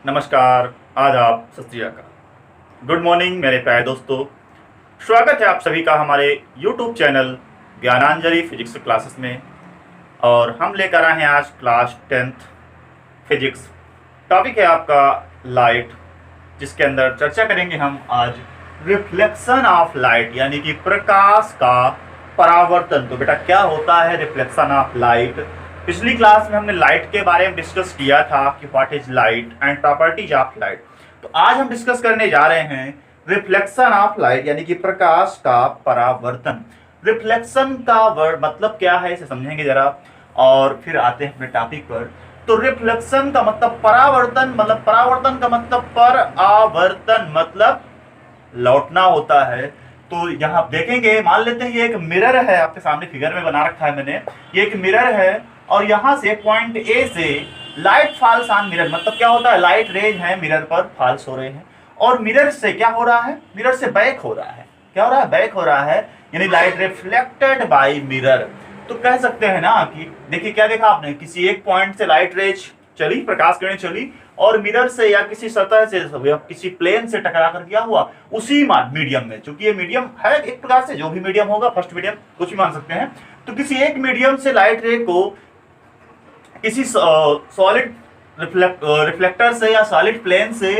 नमस्कार, आदाब, सत श्री अकाल, गुड मॉर्निंग मेरे प्यारे दोस्तों। स्वागत है आप सभी का हमारे YouTube चैनल ज्ञानांजलि फिजिक्स क्लासेस में। और हम लेकर आए हैं आज क्लास 10th फिजिक्स। टॉपिक है आपका लाइट, जिसके अंदर चर्चा करेंगे हम आज रिफ्लेक्शन ऑफ लाइट, यानी कि प्रकाश का परावर्तन। तो बेटा क्या होता है रिफ्लेक्शन ऑफ लाइट? पिछली क्लास में हमने लाइट के बारे में डिस्कस किया था कि what is light and properties of light. तो आज हम डिस्कस करने जा रहे हैं रिफ्लेक्शन ऑफ लाइट, यानी कि प्रकाश का परावर्तन। रिफ्लेक्शन का वर्ड मतलब क्या है इसे समझेंगे जरा, और फिर आते हैं अपने टॉपिक पर। तो रिफ्लेक्शन का मतलब परावर्तन, मतलब परावर्तन का मतलब पर आवर्तन मतलब लौटना होता है। तो यहां देखेंगे, मान लेते हैं ये एक मिरर है, आपके सामने फिगर में बना रखा है मैंने। ये एक मिरर है और यहां से पॉइंट ए से लाइट फॉल्स ऑन मिरर, मतलब क्या होता है, लाइट रेज है मिरर पर फॉल्स हो रहे हैं और मिरर से क्या हो रहा है, मिरर से बैक हो रहा है। क्या हो रहा है, बैक हो रहा है, यानी लाइट रिफ्लेक्टेड बाय मिरर। तो कह सकते हैं ना कि देखिए क्या देखा आपने, किसी एक पॉइंट से लाइट रेज चली, प्रकाश किरणें चली और मिरर से या किसी सतह से या किसी प्लेन से टकरा कर क्या हुआ, उसी मीडियम में, चूंकि ये मीडियम है एक प्रकार से, जो भी मीडियम होगा, फर्स्ट मीडियम कुछ भी मान सकते हैं। तो किसी एक मीडियम से लाइट रे को किसी सॉलिड रिफ्लेक्टर से या सॉलिड प्लेन से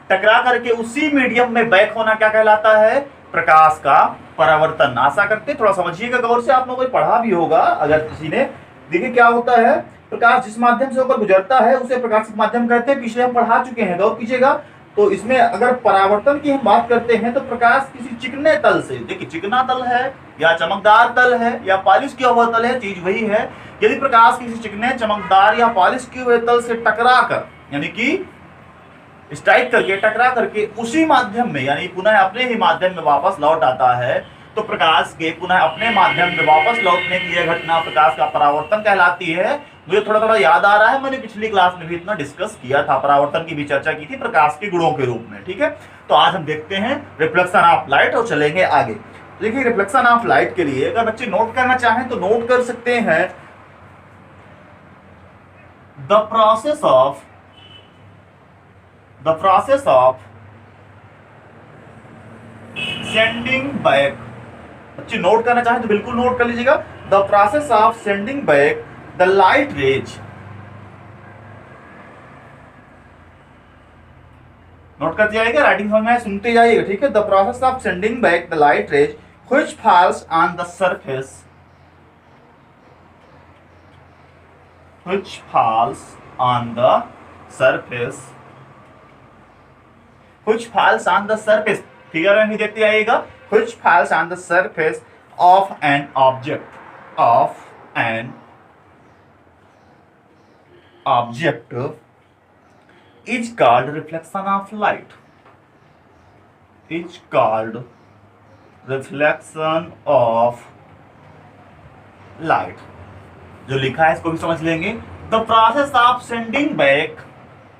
टकरा करके उसी मीडियम में बैक होना क्या कहलाता है, प्रकाश का परावर्तन। आशा करते थोड़ा समझिएगा गौर से, आप लोगों को पढ़ा भी होगा अगर किसी ने। देखिए क्या होता है, प्रकाश जिस माध्यम से होकर गुजरता है उसे प्रकाशिक माध्यम कहते हैं, पिछले हम पढ़ा चुके हैं, गौर कीजिएगा। तो इसमें अगर परावर्तन की हम बात करते हैं तो प्रकाश किसी चिकने तल से, देखिए चिकना तल है या चमकदार तल है या पॉलिश किया हुआ तल है, चीज वही है। यदि प्रकाश किसी चिकने चमकदार या पॉलिश किए हुए तल से टकरा कर, यानी कि स्ट्राइक करके टकरा करके उसी माध्यम में, यानी पुनः अपने ही माध्यम में वापस लौट आता है, तो प्रकाश के पुनः अपने माध्यम में वापस लौटने की यह घटना प्रकाश का परावर्तन कहलाती है। मुझे थोड़ा थोड़ा याद आ रहा है, मैंने पिछली क्लास में भी इतना डिस्कस किया था, परावर्तन की भी चर्चा की थी प्रकाश के गुणों के रूप में। ठीक है, तो आज हम देखते हैं रिफ्लेक्शन ऑफ लाइट और चलेंगे आगे। देखिए रिफ्लेक्शन ऑफ लाइट के लिए अगर बच्चे नोट करना चाहें तो नोट कर सकते हैं, the process of sending back. बच्चे नोट करना चाहें तो बिल्कुल नोट कर लीजिएगा, the process of sending back the light rays. Note कर जाएगा, राइटिंग समझ में आए सुनते जाइएगा, ठीक है। The process of sending back the light rays which falls on the surface, which falls on the surface, which falls on the surface, figure में भी देखते आइएगा, which falls on the surface of an object, is called reflection of light, is called reflection of light। जो लिखा है इसको भी समझ लेंगे, the process of sending back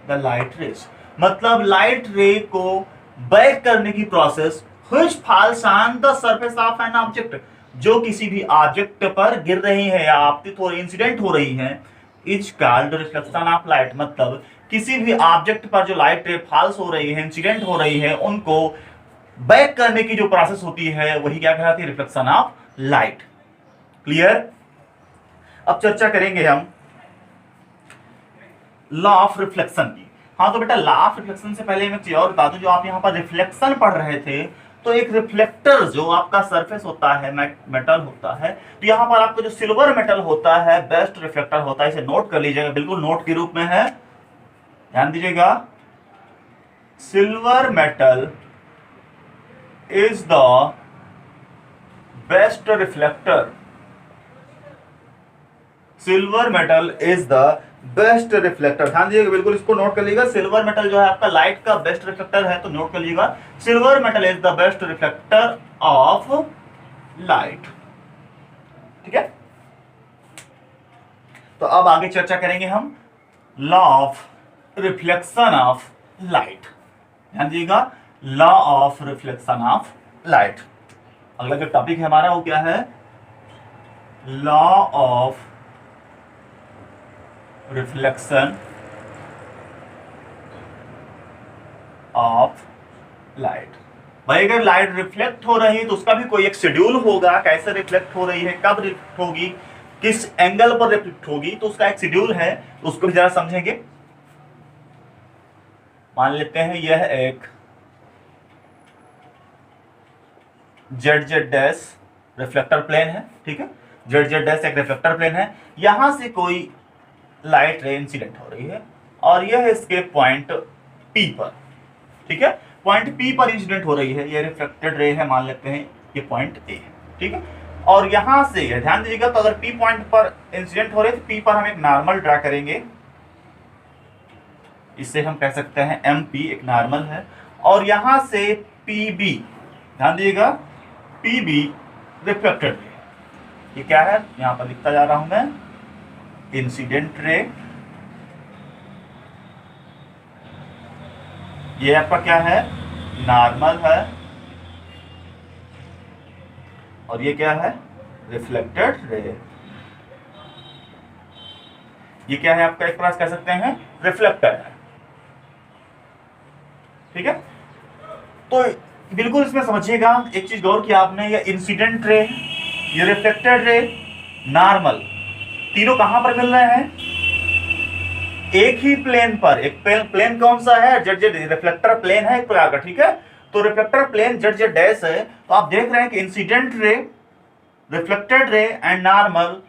the light rays, मतलब लाइट रे को बैक करने की process, which falls on the surface of an object, जो किसी भी ऑब्जेक्ट पर गिर रही है या आपतित हो, इंसिडेंट हो रही है, is called reflection of light, मतलब किसी भी ऑब्जेक्ट पर जो लाइट रे फॉल्स हो रही है, इंसिडेंट हो रही है, उनको बैक करने की जो प्रोसेस होती है वही क्या कहलाती है, रिफ्लेक्शन ऑफ लाइट। क्लियर? अब चर्चा करेंगे हम लॉ ऑफ रिफ्लेक्शन की। हाँ तो बेटा लॉ ऑफ रिफ्लेक्शन से पहले मैं चीज और बता दूं, जो आप यहाँ पर रिफ्लेक्शन पढ़ रहे थे, तो एक रिफ्लेक्टर जो आपका सरफेस होता है, मेटल होता है, तो यहाँ पर आपको जो सिल्वर मेटल होता है बेस्ट रिफ्लेक्टर होता है, इसे नोट कर लीजिएगा, बिल्कुल नोट के रूप में है, ध्यान दीजिएगा। Silver metal is the best reflector, silver metal is the best reflector, ध्यान दीजिएगा, बिल्कुल इसको नोट कर लीजिएगा। सिल्वर मेटल जो है आपका लाइट का बेस्ट रिफ्लेक्टर है, तो नोट कर लीजिएगा, silver metal is the best reflector of light. ठीक है, तो अब आगे चर्चा करेंगे हम law of reflection of light. ध्यान दीजिएगा, law of reflection of light. अगला जो टॉपिक है हमारा वो क्या है, लॉ ऑफ रिफ्लेक्शन लाइट। भाई अगर लाइट रिफ्लेक्ट हो रही है तो उसका भी कोई एक शेड्यूल होगा, कैसे रिफ्लेक्ट हो रही है, कब रिफ्लेक्ट होगी, किस एंगल पर रिफ्लेक्ट होगी, तो उसका एक शेड्यूल है, तो उसको भी जरा समझेंगे। मान लेते हैं यह एक Z Z dash reflector plane है, ठीक है, जेड जेड डैश एक रिफ्लेक्टर प्लेन है, यहां से कोई लाइट रे इंसिडेंट हो रही है और यह इसके पॉइंट पी पर, ठीक है, पॉइंट पी पर इंसिडेंट हो रही है, ये रिफ्लेक्टेड रे है, मान लेते हैं ये पॉइंट ए है, ठीक है, और यहां से ध्यान दीजिएगा, तो अगर पी पॉइंट पर इंसिडेंट हो रही है तो पी पर हम एक नॉर्मल ड्रा करेंगे, इसे हम कह सकते हैं एम पी, एक नॉर्मल है, और यहां से पी बी, ध्यान दीजिएगा, पी बी रिफ्लेक्टेड रे, ये क्या है, यहां पर लिखता जा रहा हूं मैं, इंसिडेंट रे, ये आपका क्या है, नॉर्मल है, और ये क्या है, रिफ्लेक्टेड रे, ये क्या है आपका, एक प्रकार कह सकते हैं रिफ्लेक्टर है, ठीक है। तो बिल्कुल इसमें समझिएगा, एक चीज गौर किया आपने, ये इंसिडेंट रे, ये रिफ्लेक्टेड रे, नॉर्मल, तीनों कहां पर मिल रहे हैं, एक ही प्लेन पर, एक प्लेन कौन सा है, जेड जेड, रिफ्लेक्टर प्लेन है एक प्रकार का, ठीक है, तो reflector plane Z Z dash है, तो आप देख रहे हैं कि incident ray, reflected ray and normal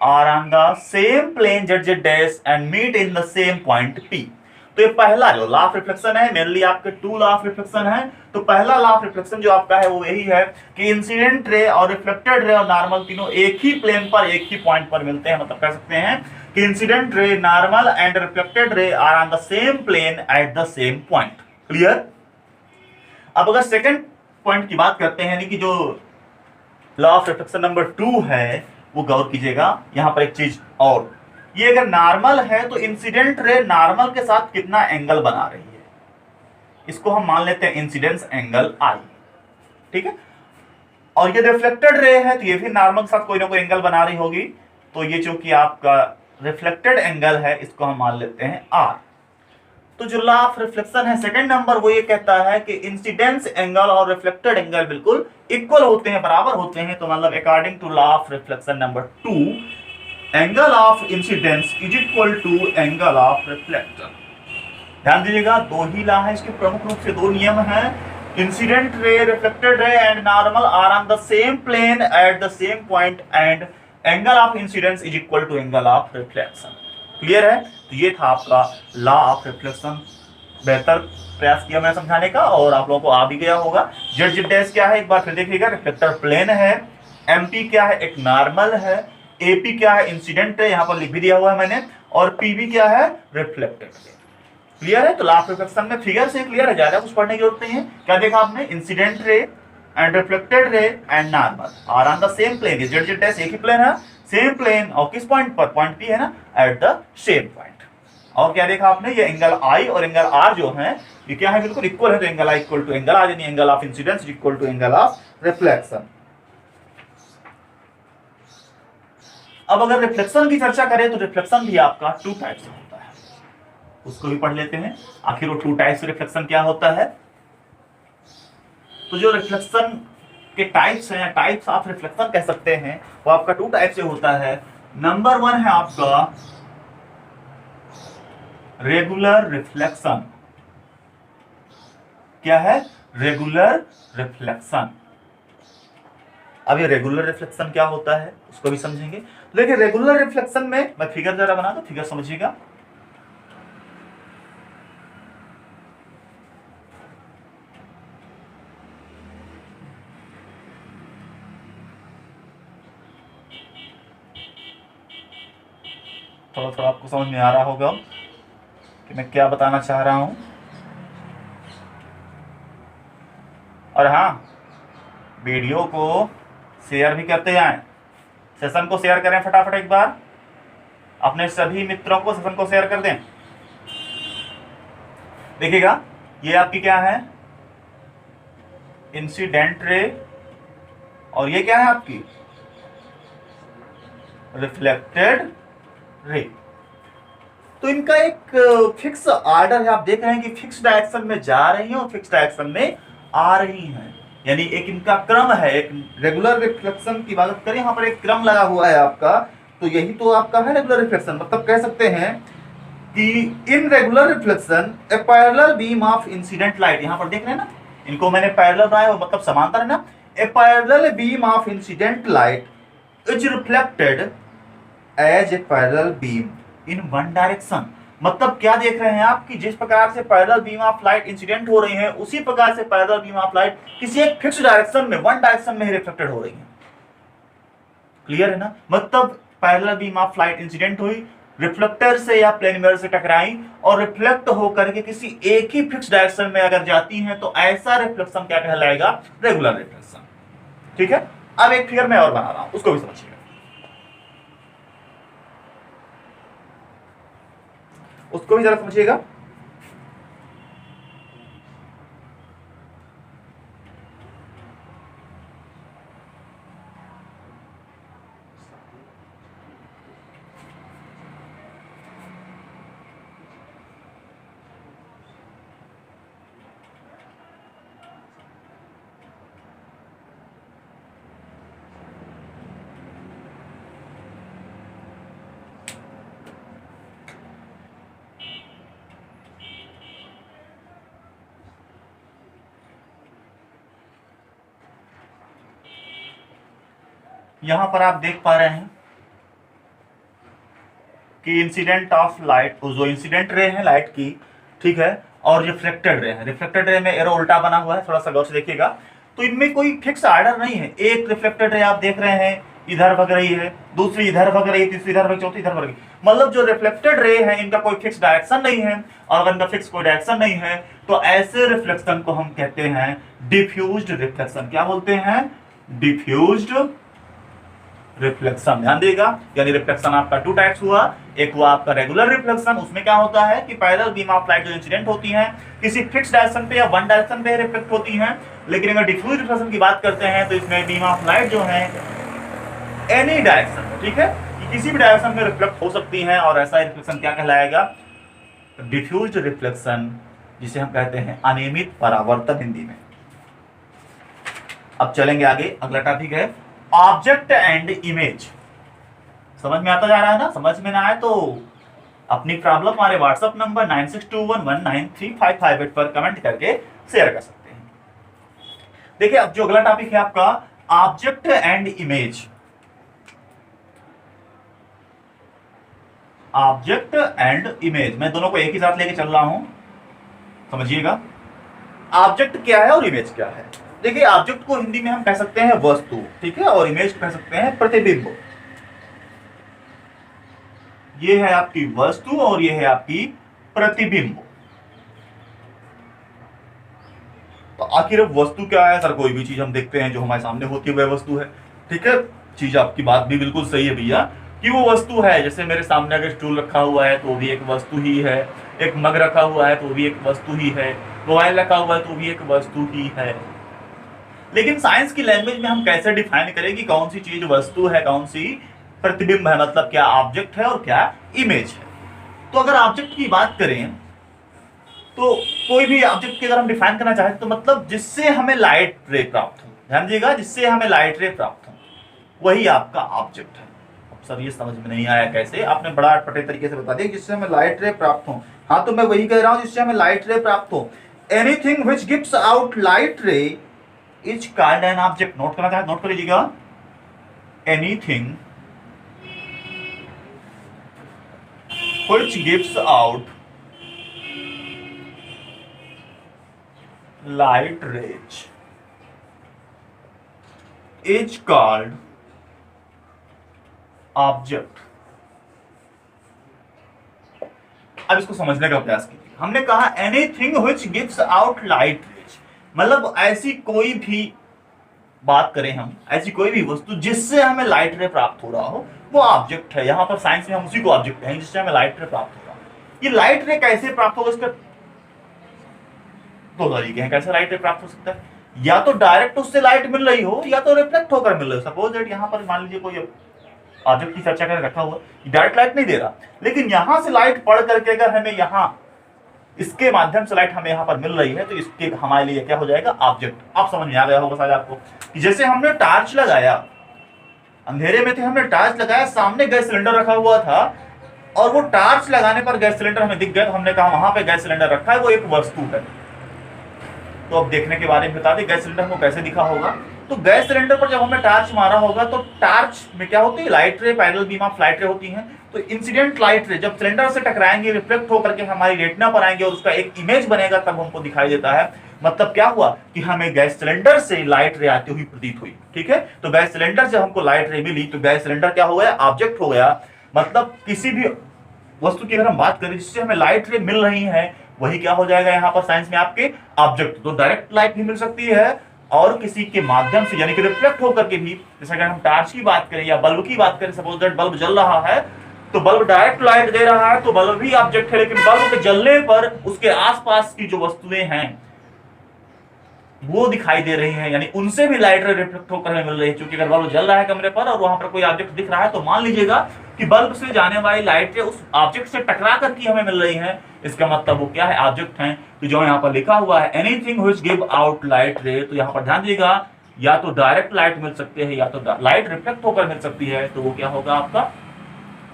are on the same plane Z Z dash and meet in the same point P. तो ये पहला जो लॉ ऑफ रिफ्लेक्शन है, मेनली आपके टू लॉ ऑफ रिफ्लेक्शन है, तो पहला लॉ ऑफ रिफ्लेक्शन जो आपका है वो यही है कि इंसिडेंट रे और रिफ्लेक्टेड रे और नॉर्मल तीनों एक ही प्लेन पर एक ही पॉइंट पर मिलते हैं, मतलब कह सकते हैं कि incident ray, normal and reflected ray are on the same plane at the same point. Clear. अब अगर सेकंड पॉइंट की बात करते हैं, यानी कि जो लॉ ऑफ रिफ्लेक्शन नंबर 2 है, वो गौर कीजिएगा यहां पर एक चीज और, ये अगर नॉर्मल है तो इंसिडेंट रे नॉर्मल के साथ कितना एंगल बना रही है, इसको हम मान लेते हैं इंसिडेंस एंगल आई, ठीक है, और ये रिफ्लेक्टेड रे है तो ये भी नॉर्मल के साथ कोई ना कोई एंगल बना रही होगी, तो ये चूंकि आपका रिफ्लेक्टेड एंगल है, इसको हम मान लेते हैं आर। तो जो लॉ ऑफ रिफ्लेक्शन है सेकंड नंबर, वो ये कहता है कि इंसिडेंस एंगल और रिफ्लेक्टेड एंगल बिल्कुल इक्वल होते हैं, बराबर होते हैं, तो मतलब according to law of reflection number 2, angle of incidence is equal to angle of reflector. ध्यान दीजिएगा, दो ही लॉ है इसके, प्रमुख रूप से दो नियम हैं, incident ray, reflected ray and normal are on the same plane at the same point and angle of incidence is equal to angle of reflection. Clear है। तो ये था आपका लॉ ऑफ रिफ्लेक्शन। बेहतर प्रयास किया मैं समझाने का और आप लोगों को आ भी गया होगा। जेड जेड डैश क्या है एक बार फिर देखिएगा, रिफ्लेक्टर प्लेन है, एमपी क्या है एक नॉर्मल है, एपी क्या है इंसिडेंट है, यहां पर लिख भी दिया हुआ है मैंने, और पीबी क्या है रिफ्लेक्टेड। क्लियर है। तो लॉ ऑफ रिफ्लेक्शन में फिगर से क्लियर है, ज्यादा कुछ पढ़ने की जरूरत नहीं है। क्या देखा आपने, incident ray and reflected ray and normal are on the same plane, Z Z dash एक ही प्लेन है, सेम प्लेन, और किस पॉइंट पर, पॉइंट पी है ना, एट द सेम पॉइंट। और क्या देखा आपने, ये एंगल आई और एंगल आर जो है ये क्या है, बिल्कुल इक्वल है, तो angle I equal to angle R, यानी angle of incidence equal to angle of reflection. अब अगर रिफ्लेक्शन की चर्चा करें तो रिफ्लेक्शन भी आपका टू टाइप से होता है, उसको भी पढ़ लेते हैं। आखिर वो टू टाइप से रिफ्लेक्शन क्या होता है। तो जो रिफ्लेक्शन के टाइप्स हैं या टाइप्स ऑफ रिफ्लेक्शन कह सकते हैं, वो आपका टू टाइप से होता है। नंबर 1 है आपका रेगुलर रिफ्लेक्शन। क्या है, रेगुलर रिफ्लेक्शन। अब ये रेगुलर रिफ्लेक्शन क्या होता है उसको भी समझेंगे। देखिए रेगुलर रिफ्लेक्शन में मैं फिगर जरा बना दूं, फिगर समझिएगा। थोड़ा थोड़ा आपको समझ में आ रहा होगा कि मैं क्या बताना चाह रहा हूं। और हाँ, वीडियो को शेयर भी करते जाएं, सेशन को शेयर करें फटाफट एक बार, अपने सभी मित्रों को सेशन को शेयर कर दें। देखिएगा ये आपकी क्या है, इंसिडेंट रे, और ये क्या है आपकी रिफ्लेक्टेड रे। तो इनका एक फिक्स ऑर्डर है, आप देख रहे हैं कि फिक्स डायरेक्शन में जा रही हैं और फिक्स डायरेक्शन में आ रही हैं, यानी एक इनका क्रम है। एक रेगुलर रिफ्लेक्शन की बात करें, यहाँ पर एक क्रम लगा हुआ है आपका, तो यही तो आपका है रेगुलर रिफ्लेक्शन। मतलब कह सकते हैं कि in regular reflection A parallel beam of incident light, यहाँ पर देख रहे हैं ना, इनको मैंने पैरेलल बनाया, मतलब समांतर है ना। A parallel beam of incident light is reflected as a parallel beam in one direction. मतलब क्या देख रहे हैं आप कि जिस प्रकार से parallel beam of light incident हो रही है, उसी प्रकार से पैरेलल बीम ऑफ लाइट किसी एक फिक्स डायरेक्शन में, वन डायरेक्शन में ही रिफ्लेक्टेड हो रही है। क्लियर है ना? मतलब parallel beam of light incident हुई, रिफ्लेक्टर से या प्लेन मिरर से टकराई और रिफ्लेक्ट होकर के किसी एक ही फिक्स डायरेक्शन में अगर जाती हैं, तो ऐसा रिफ्लेक्शन क्या कहलाएगा? Regular reflection. ठीक है, अब एक फिगर मैं और बना रहा हूं, उसको भी समझिएगा, उसको भी जरा समझिएगा। यहां पर आप देख पा रहे हैं कि इंसिडेंट ऑफ लाइट, जो इंसिडेंट रे है लाइट की, ठीक है, और रिफ्लेक्टेड रे है। रिफ्लेक्टेड रे में एरो उल्टा बना हुआ है, थोड़ा सा गौर से देखिएगा। तो इनमें कोई फिक्स आर्डर नहीं है। एक रिफ्लेक्टेड रे आप देख रहे हैं इधर भग रही है, दूसरी इधर भग रही है, तीसरी इधर भग, चौथी इधर भग रही। मतलब जो रिफ्लेक्टेड रे है इनका कोई फिक्स डायरेक्शन नहीं है, और अगर इनका फिक्स कोई डायरेक्शन नहीं है, तो ऐसे रिफ्लेक्शन को हम कहते हैं डिफ्यूज्ड रिफ्लेक्शन। क्या बोलते हैं? Diffused reflection. ध्यान देगा, यानी रिफ्लेक्शन आपका टू टाइप्स हुआ। एक हुआ आपका रेगुलर रिफ्लेक्शन, उसमें क्या होता है कि पैरेलल बीम ऑफ लाइट जो इंसिडेंट होती हैं किसी फिक्स डायरेक्शन पे या वन डायरेक्शन पे रिफ्लेक्ट होती हैं। लेकिन अगर डिफ्यूज रिफ्लेक्शन की बात करते हैं, तो इसमें बीम ऑफ लाइट जो है एनी डायरेक्शन, ठीक है, किसी भी डायरेक्शन में रिफ्लेक्ट हो सकती हैं, और ऐसा रिफ्लेक्शन क्या कहलाएगा? डिफ्यूज्ड रिफ्लेक्शन, जिसे हम कहते हैं अनियमित परावर्तन हिंदी में। अब चलेंगे आगे, अगला टॉपिक है ऑब्जेक्ट एंड इमेज। समझ में आता जा रहा है ना? समझ में ना आए तो अपनी प्रॉब्लम हमारे व्हाट्सएप नंबर 9621193558 पर कमेंट करके शेयर कर सकते हैं। देखिए, अब जो अगला टॉपिक है आपका object and image. Object and image, मैं दोनों को एक ही साथ लेके चल रहा हूं, समझिएगा। ऑब्जेक्ट क्या है और इमेज क्या है? देखिए, ऑब्जेक्ट को हिंदी में हम कह सकते हैं वस्तु, ठीक है, और इमेज को कह सकते हैं प्रतिबिंब। ये है आपकी वस्तु और ये है आपकी प्रतिबिंब। तो आखिर वस्तु क्या है सर? कोई भी चीज हम देखते हैं जो हमारे सामने होती है वह वस्तु है, ठीक है। चीज आपकी बात भी बिल्कुल सही है भैया कि वो वस्तु है। जैसे मेरे सामने अगर स्टूल रखा हुआ है तो भी एक वस्तु ही है, एक मग रखा हुआ है तो भी एक वस्तु ही है, मोबाइल रखा हुआ है तो भी एक वस्तु ही है। लेकिन साइंस की लैंग्वेज में हम कैसे डिफाइन करें कि कौन सी चीज वस्तु है, कौन सी प्रतिबिंब है, मतलब क्या ऑब्जेक्ट है और क्या इमेज है। तो अगर ऑब्जेक्ट की बात करें तो कोई भी ऑब्जेक्ट की अगर हम डिफाइन करना चाहें तो मतलब जिससे हमें लाइट रे प्राप्त हो, ध्यान दीजिएगा, जिससे हमें लाइट रे प्राप्त हो, वही आपका ऑब्जेक्ट है। अब सर ये समझ में नहीं आया कैसे? आपने बड़ा अटपटे तरीके से बता दिया जिससे हमें लाइट रे प्राप्त हो। हाँ, तो मैं वही कह रहा हूं, जिससे हमें लाइट रे प्राप्त हो। Anything which gives out light रे is called an object. Note करना चाहे नोट कर लीजिएगा। Anything which gives out light rays is called object. अब इसको समझने का प्रयास कीजिए। हमने कहा anything which gives out light rays, मतलब ऐसी कोई भी बात करें हम, ऐसी कोई भी वस्तु जिससे हमें लाइट रे प्राप्त हो रहा हो, वो ऑब्जेक्ट है। यहां पर साइंस में हम उसी को ऑब्जेक्ट कहेंगे जिससे हमें लाइट रे प्राप्त हो रहा हो। ये लाइट रे कैसे प्राप्त होगा? इसका दो तरीके हैं कैसे लाइट रे प्राप्त हो सकता है। या तो डायरेक्ट उससे लाइट मिल रही हो, या तो रिफ्लेक्ट होकर मिल रही हो। सपोज दैट यहां पर मान लीजिए कोई ऑब्जेक्ट की चर्चा कर रखा हुआ, डायरेक्ट लाइट नहीं दे रहा, लेकिन यहां से लाइट पढ़ करके अगर हमें यहां इसके माध्यम से लाइट हमें यहां पर मिल रही है तो इसके हमारे लिए क्या हो जाएगा, ऑब्जेक्ट। आप समझ में आ गया होगा शायद आपको कि जैसे हमने टार्च लगाया, अंधेरे में थे, हमने टार्च लगाया, सामने गैस सिलेंडर रखा हुआ था और वो टार्च लगाने पर गैस सिलेंडर हमें दिख गया, तो हमने कहा वहां पे गैस सिलेंडर रखा है, वो एक वस्तु है। तो अब देखने के बारे में बता दें गैस सिलेंडर को कैसे दिखा होगा। तो गैस सिलेंडर पर जब हमने टार्च मारा होगा तो टार्च में क्या होती है, लाइट रे, पैरेलल बीम ऑफ लाइट रे होती हैं। तो इंसिडेंट लाइट रे जब सिलेंडर से टकराएंगे, रिफ्लेक्ट होकर के हमारी रेटिना पर आएंगे और उसका एक इमेज बनेगा, तब हमको दिखाई देता है। मतलब क्या हुआ कि हमें गैस सिलेंडर से लाइट रे आती हुई प्रतीत हुई। ठीक है, तो गैस सिलेंडर से हमको लाइट रे मिली तो गैस सिलेंडर क्या हो गया, ऑब्जेक्ट हो गया। मतलब किसी भी वस्तु की अगर हम बात करें जिससे हमें लाइट रे मिल रही है, वही क्या हो जाएगा यहाँ पर साइंस में आपके ऑब्जेक्ट। तो डायरेक्ट लाइट भी मिल सकती है और किसी के माध्यम से यानी कि रिफ्लेक्ट होकर के भी, जैसे अगर हम टार्च की बात करें या बल्ब की बात करें, सपोज दैट बल्ब जल रहा है तो बल्ब डायरेक्ट लाइट दे रहा है तो बल्ब भी ऑब्जेक्ट है, लेकिन बल्ब के जलने पर उसके आसपास की जो वस्तुएं हैं वो दिखाई दे रही हैं, यानी उनसे भी लाइट रे रिफ्लेक्ट होकर हमें मिल रही है। क्योंकि अगर बल्ब जल रहा है कमरे पर और वहां पर कोई ऑब्जेक्ट दिख रहा है तो मान लीजिएगा कि बल्ब से जाने वाली लाइट रे उस ऑब्जेक्ट से टकरा करके हमें मिल रही है, इसका मतलब वो क्या है, ऑब्जेक्ट है। तो जो यहाँ पर लिखा हुआ है anything which give out light रे, तो यहाँ पर ध्यान दीजिएगा या तो डायरेक्ट लाइट मिल सकते हैं या तो लाइट रिफ्लेक्ट होकर मिल सकती है, तो वो क्या होगा, आपका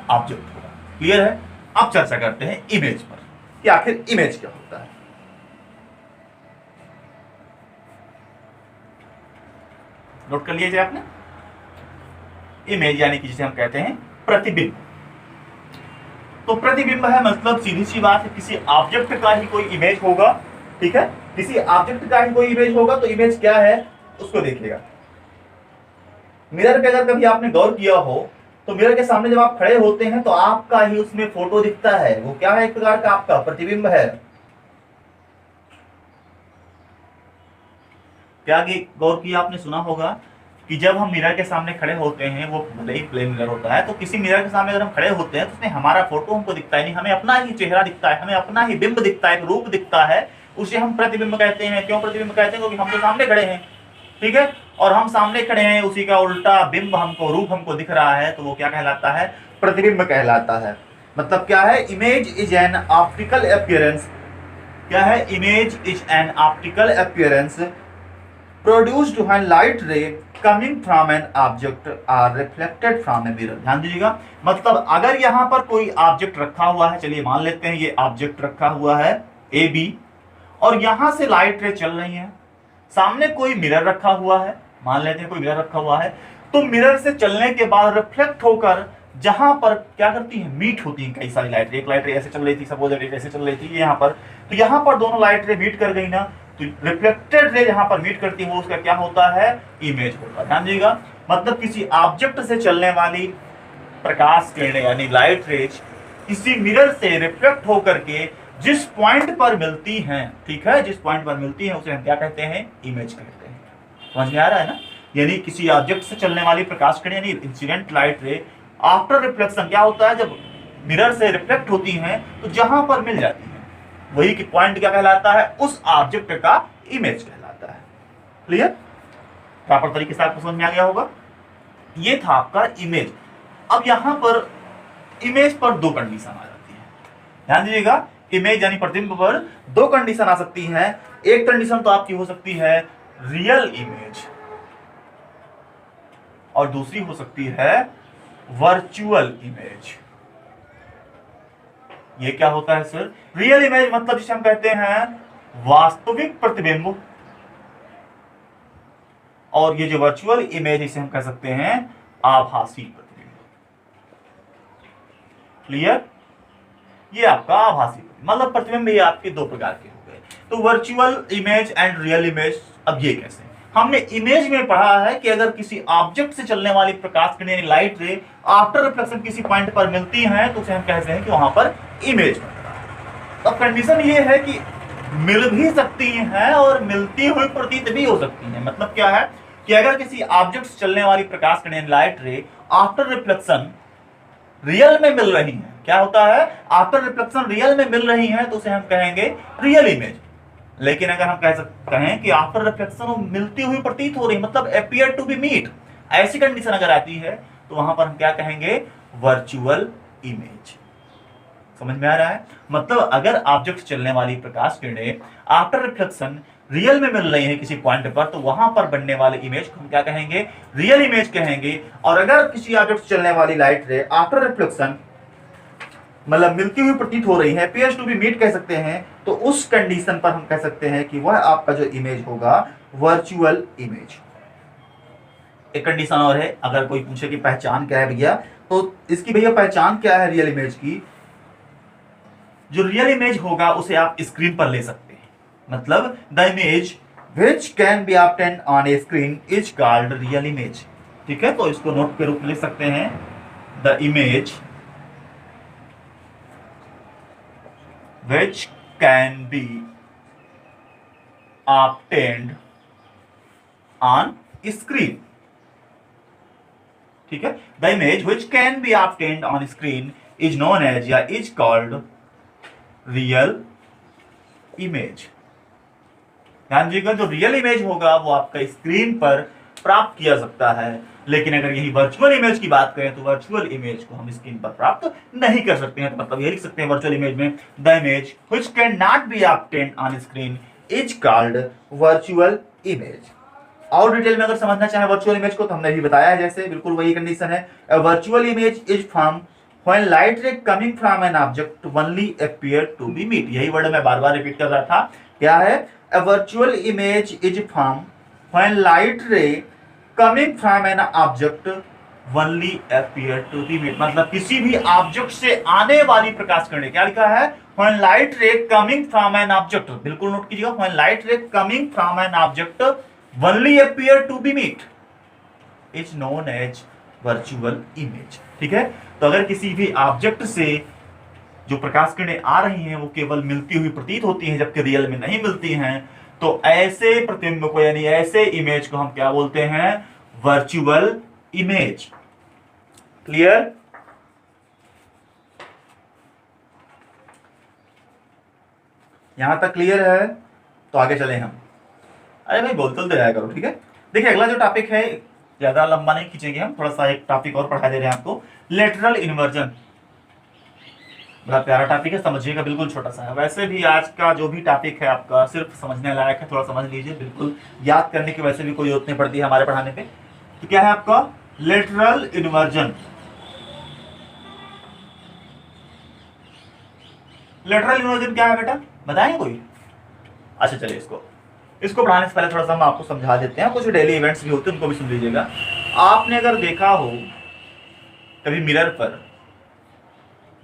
ऑब्जेक्ट होगा। क्लियर है। अब चर्चा करते हैं इमेज पर कि आखिर इमेज क्या होता है। नोट कर लीजिए आपने, इमेज यानी कि जिसे हम कहते हैं प्रतिबिंब। तो प्रतिबिंब है मतलब सीधी सी बात है किसी ऑब्जेक्ट का ही कोई इमेज होगा। ठीक है, किसी ऑब्जेक्ट का ही कोई इमेज होगा। तो इमेज क्या है उसको देखिएगा। मिरर पे अगर कभी आपने गौर किया हो तो मिरर के सामने जब आप खड़े होते हैं तो आपका ही उसमें फोटो दिखता है, वो क्या है, एक प्रकार का आपका प्रतिबिंब है। क्या गौर किया आपने, सुना होगा कि जब हम मिरर के सामने खड़े होते हैं, वो भले ही प्लेन मिरर होता है, तो किसी मिरर के सामने अगर हम खड़े होते हैं तो उसमें हमारा फोटो हमको दिखता है, नहीं हमें अपना ही चेहरा दिखता है, हमें अपना ही बिंब दिखता है, एक रूप दिखता है, उसे हम प्रतिबिंब कहते हैं। क्यों प्रतिबिंब कहते हैं, क्योंकि हम तो सामने खड़े हैं। ठीक है, और हम सामने खड़े हैं, उसी का उल्टा बिंब हमको, रूप हमको दिख रहा है, तो वो क्या कहलाता है, प्रतिबिंब कहलाता है। मतलब क्या है, image is an optical appearance. क्या है, image is an optical appearance produced when light ray coming from an object are reflected from a mirror। ध्यान दीजिएगा, मतलब अगर यहां पर कोई ऑब्जेक्ट रखा हुआ है, चलिए मान लेते हैं ये ऑब्जेक्ट रखा हुआ है ए बी, और यहां से लाइट रे चल रही है, सामने कोई मिरर रखा हुआ है, मान लेते हैं कोई मिरर रखा हुआ है, तो मिरर से चलने के बाद रिफ्लेक्ट होकर जहां पर क्या करती है, मीट होती है कई सारी लाइट रे। एक लाइट रे ऐसे चल रही थी, सपोज ऐसे चल रही थी यहाँ पर, तो यहाँ पर दोनों लाइट रे मीट कर गई ना, तो रिफ्लेक्टेड रे जहां पर मीट करती है वो उसका क्या होता है, इमेज होता है। ध्यान दीजिएगा, मतलब किसी ऑब्जेक्ट से चलने वाली प्रकाश किरणें यानी लाइट रेज किसी मिरर से रिफ्लेक्ट होकर के जिस पॉइंट पर मिलती हैं, ठीक है, जिस पॉइंट पर मिलती हैं उसे हम क्या कहते हैं, इमेज कहते हैं। समझ में आ रहा है ना, यानी किसी ऑब्जेक्ट से चलने वाली प्रकाश किरणें यानी incident light ray after reflection क्या होता है, जब मिरर से रिफ्लेक्ट होती हैं तो जहां पर मिल जाती है वही की पॉइंट क्या कहलाता है, उस ऑब्जेक्ट का इमेज कहलाता है। क्लियर, प्रॉपर तरीके से आपको समझ में आ गया होगा। ये था आपका इमेज। अब यहां पर इमेज पर दो कंडीशन आ जाती है। ध्यान दीजिएगा, इमेज यानी प्रतिबिंब पर दो कंडीशन आ सकती है। एक कंडीशन तो आपकी हो सकती है रियल इमेज और दूसरी हो सकती है वर्चुअल इमेज। ये क्या होता है सर, रियल इमेज मतलब जिसे हम कहते हैं वास्तविक प्रतिबिंब, और ये जो वर्चुअल इमेज इसे हम कह सकते हैं आभासी प्रतिबिंब। क्लियर, ये आपका आभासी मतलब प्रतिबिंब ये आपके दो प्रकार के हो गए। तो virtual image and real image. अब ये कैसे, हमने इमेज में पढ़ा है कि अगर किसी ऑब्जेक्ट से चलने वाली प्रकाश किरण यानी लाइट रे आफ्टर रिफ्लेक्शन किसी पॉइंट पर मिलती है तो उसे हम कहते हैं कि वहां पर इमेज बन रहा है। तो कंडीशन ये है कि मिल भी सकती है और मिलती हुई प्रतीत भी हो सकती है। मतलब क्या है कि अगर किसी ऑब्जेक्ट से चलने वाली प्रकाश किरण light ray after reflection real में मिल रही है, क्या होता है, आफ्टर रिफ्लेक्शन रियल में मिल रही है तो उसे हम कहेंगे रियल इमेज। लेकिन अगर हम कहें कि आफ्टर रिफ्लेक्शन मिलती हुई प्रतीत हो रही, मतलब अपीयर टू बी मीट, ऐसी कंडीशन अगर आती है तो वहां पर हम क्या कहेंगे, वर्चुअल इमेज। समझ में आ रहा है? मतलब अगर ऑब्जेक्ट चलने वाली प्रकाश किरणें आफ्टर रिफ्लेक्शन रियल में मिल रही है किसी पॉइंट पर, तो वहां पर बनने वाले इमेज को हम क्या कहेंगे, रियल इमेज कहेंगे। और अगर किसी ऑब्जेक्ट से चलने वाली लाइट रे आफ्टर रिफ्लेक्शन मतलब मिलती हुई प्रतीत हो रही है, अपीयर्स टू बी मीट कह सकते हैं, तो उस कंडीशन पर हम कह सकते हैं कि वह आपका जो इमेज होगा वर्चुअल इमेज। एक कंडीशन और है, अगर कोई पूछे कि पहचान क्या है भैया, तो इसकी भैया पहचान क्या है रियल इमेज की, जो रियल इमेज होगा उसे आप स्क्रीन पर ले सकते हैं। मतलब the image which can be obtained on A screen is called real image. ठीक है, तो इसको नोट के रूप में लिख सकते हैं, the image which can be obtained on screen. ठीक है, the image which can be obtained on screen is known as या इज कॉल्ड रियल इमेज। ध्यान दीजिएगा, जो रियल इमेज होगा वो आपका स्क्रीन पर प्राप्त किया सकता है, लेकिन अगर यही वर्चुअल इमेज की बात करें तो वर्चुअल इमेज को हम स्क्रीन पर प्राप्त नहीं कर सकते हैं। तो मतलब ये लिख सकते हैं वर्चुअल इमेज में, the image which can not be obtained on screen is called virtual image. और डिटेल में अगर समझना चाहे वर्चुअल इमेज को, तो हमने भी बताया है, जैसे बिल्कुल वही कंडीशन है, virtual image is form when light ray coming from an object only appear to be meet। यही वर्ड मैं बार बार रिपीट कर रहा था, क्या है, a virtual image is formed when light ray coming from an object only appear to be meet। मतलब किसी भी ऑब्जेक्ट से आने वाली प्रकाश किरणें, क्या लिखा है, when light ray coming from an object, बिल्कुल नोट कीजिएगा, when light ray coming from an object only appear to be meet is known as virtual image. ठीक है, तो अगर किसी भी ऑब्जेक्ट से जो प्रकाश किरणें आ रही हैं वो केवल मिलती हुई प्रतीत होती हैं, जबकि रियल में नहीं मिलती हैं, तो ऐसे प्रतिबिंब को यानी ऐसे इमेज को हम क्या बोलते हैं, वर्चुअल इमेज। क्लियर? यहां तक क्लियर है? तो आगे चले हम। अरे भाई बोलते रहा करो, ठीक है। देखिए अगला जो टॉपिक है, ज्यादा लंबा नहीं खींचेंगे हम, थोड़ा सा एक टॉपिक और पढ़ा दे रहे हैं आपको, लेटरल इन्वर्जन। बड़ा प्यारा टॉपिक है, समझिएगा, बिल्कुल छोटा सा है। वैसे भी आज का जो भी टॉपिक है आपका सिर्फ समझने लायक है, थोड़ा समझ लीजिए, बिल्कुल याद करने की वैसे भी कोई जरूरत नहीं पड़ती है हमारे पढ़ाने पे। तो क्या है आपका लेटरल इन्वर्जन। लेटरल इन्वर्जन क्या है बेटा, बताएंगे कोई? अच्छा चलिए, इसको पढ़ाने से पहले थोड़ा सा हम आपको समझा देते हैं, कुछ डेली इवेंट्स भी होते हैं उनको भी सुन लीजिएगा। आपने अगर देखा हो कभी मिरर पर,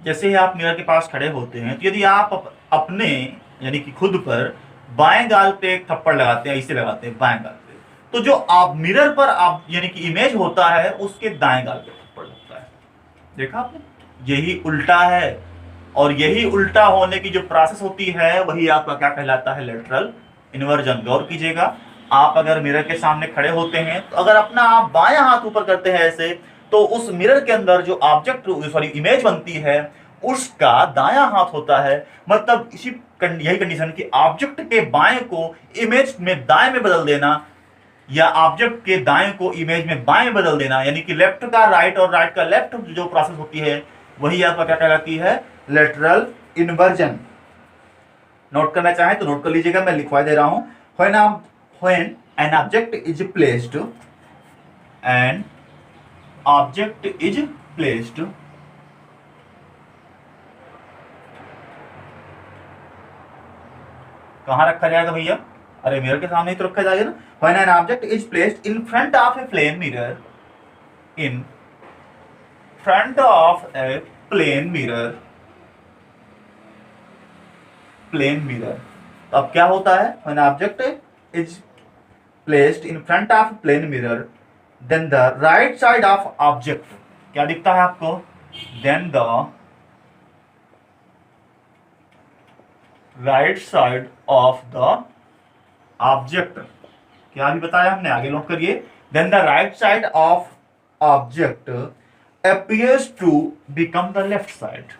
जैसे ही आप मिरर के पास खड़े होते हैं, तो यदि आप अपने यानी कि खुद पर बाएं गाल पे एक थप्पड़ लगाते हैं, इसे लगाते हैं बाएं गाल पे, तो जो आप मिरर पर आप यानी कि इमेज होता है उसके दाएं गाल पे थप्पड़ लगता है। देखा आपने? यही उल्टा है, और यही उल्टा होने की जो प्रोसेस होती है वही आपका क्या कहलाता है, लेटरल इन्वर्जन। गौर कीजिएगा, आप अगर मिरर के सामने खड़े होते हैं तो अगर अपना आप बायां हाथ ऊपर करते हैं ऐसे, तो उस मिरर के अंदर जो ऑब्जेक्ट सॉरी इमेज बनती है उसका दायां हाथ होता है। मतलब यही कंडीशन की ऑब्जेक्ट के बाएं को इमेज में दाएं में बदल देना, या ऑब्जेक्ट के दाएं को इमेज में बाएं में बदल देना, यानी कि लेफ्ट का राइट और राइट का लेफ्ट जो प्रोसेस होती है वही आपका क्या कहलाती है, लेटरल इन्वर्जन। नोट करना चाहें तो नोट कर लीजिएगा, मैं लिखवा दे रहा हूं। when an object is placed कहां रखा जाएगा भैया, अरे मिरर के सामने ही तो रखा जाएगा ना। when an object is placed in front of a plane mirror, in front of a plane mirror, तो अब क्या होता है, when object is placed in front of plane mirror, then the right side of object क्या दिखता है आपको, then the right side of the object, क्या भी बताया हमने, आगे नोट करिए, then the right side of object appears to become the left side।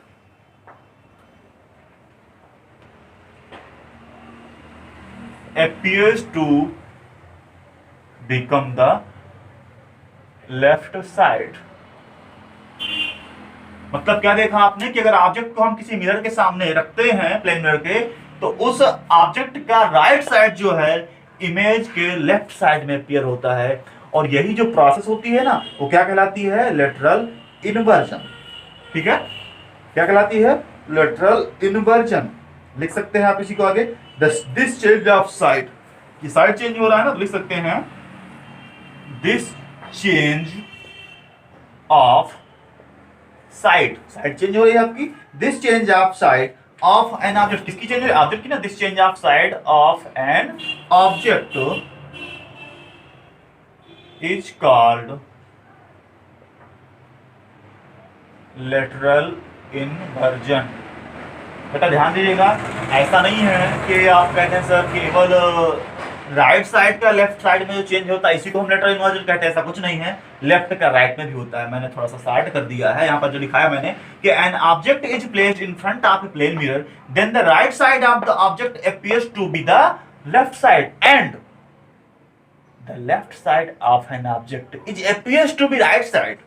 appears to become the left side। मतलब क्या देखा आपने कि अगर ऑब्जेक्ट को हम किसी मिरर के सामने रखते हैं, प्लेन मिरर के, तो उस ऑब्जेक्ट का राइट साइड जो है इमेज के लेफ्ट साइड में अपीयर होता है। और यही जो प्रोसेस होती है ना, वो क्या कहलाती है? Lateral inversion. ठीक है, क्या कहलाती है? Lateral inversion. लिख सकते हैं आप इसी को आगे, दिस चेंज ऑफ साइड, कि साइड चेंज हो रहा है ना, तो लिख सकते हैं this change of side, side change हो रही है आपकी, this change of side of an object. किसकी चेंज हो रही है? ऑब्जेक्ट की ना। This change of side of an object is called lateral inversion. बेटा ध्यान दीजिएगा, ऐसा नहीं है कि आप कहते हैं सर केवल राइट साइड का लेफ्ट साइड में जो चेंज होता है इसी को हम लेटरल इन्वर्जन कहते हैं। ऐसा कुछ नहीं है, लेफ्ट का राइट में भी होता है। मैंने थोड़ा सा शार्ट कर दिया है, यहाँ पर जो लिखाया मैंने कि an object is placed in front of a plane mirror, then the right side of the object appears to be the left side and the left side of an object is appears to be right side.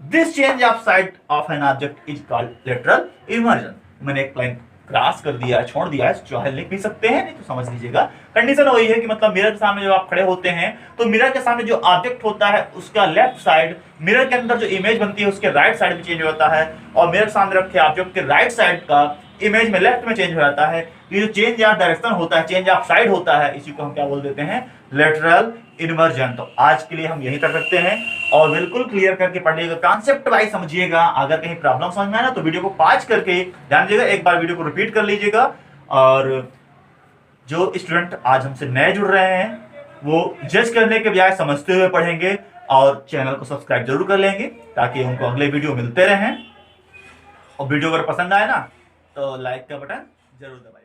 This change of side of an object is called lateral inversion. मैंने एक line cross कर दिया है, छोड़ दिया है, चाहे लिख भी सकते हैं, नहीं तो समझ लीजिएगा। कंडीशन वही है कि मतलब मिरर के सामने जब आप खड़े होते हैं तो मिरर के सामने जो ऑब्जेक्ट होता है उसका लेफ्ट साइड मिरर के अंदर जो इमेज बनती है उसके राइट साइड में चेंज होता है, और मिरर के सामने रखे ऑब्जेक्ट के राइट साइड का इमेज में लेफ्ट में चेंज हो जाता है। ये जो चेंज ऑफ डायरेक्शन होता है, चेंज ऑफ साइड होता है, इसी को हम क्या बोल देते हैं? Lateral inversion. तो आज के लिए हम यही कर सकते हैं, और बिल्कुल क्लियर करके पढ़िएगा, कॉन्सेप्ट वाइज समझिएगा। अगर कहीं प्रॉब्लम समझ में आए ना तो वीडियो को पॉज करके ध्यान दीजिएगा, एक बार वीडियो को रिपीट कर लीजिएगा। और जो स्टूडेंट आज हमसे नए जुड़ रहे हैं वो जज करने के बजाय समझते हुए पढ़ेंगे, और चैनल को सब्सक्राइब जरूर कर लेंगे ताकि उनको अगले वीडियो मिलते रहें। और वीडियो अगर पसंद आए ना तो लाइक का बटन जरूर दबाएं।